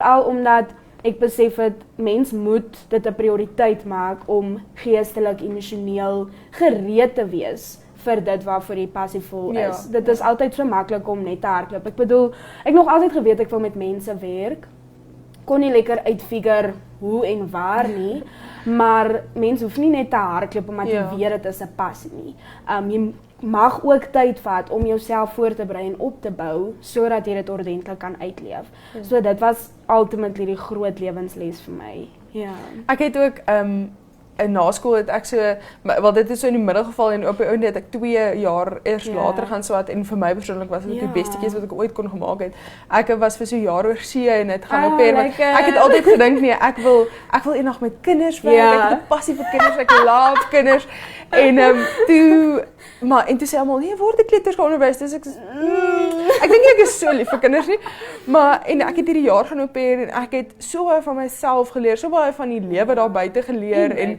Al omdat ek besef het, mens moet dit 'n prioriteit maak om geestelik, emosioneel gereed te wees vir dit waarvoor jy passievol is. Dit is altyd so maklik om net te hardloop. Ek bedoel, ek nog altyd geweet ek wil met mense werk. Kon nie lekker uitfigure hoe en waar nie, maar mens hoef nie net te hardloop omdat jy weet dit is 'n passie nie. Jy mag ook tyd vat om jouself voor te berei en op te bou, sodat jy dit ordentlik kan uitleef. So dit was ultimately die groot lewensles vir my. Ja. Ek het ook in naskool het ek so, wel dit is so in die middel geval en op die ouende het ek 2 jaar eers later gaan swat en vir my persoonlik was dit die beste keuse wat ek ooit kon gemaak het. Ek was vir so 'n jaar oor see en het gaan op en ek het altyd gedink nee, ek wil eendag met kinders werk. Ek het 'n passie vir kinders, ek love kinders. En toe sê almal nee, word 'n kleutersonderwys. Dus ek dink ek is so lief vir kinders nie. Maar en ek het hierdie jaar gaan op en ek het so baie van myself geleer, so baie van die lewe daar buite geleer en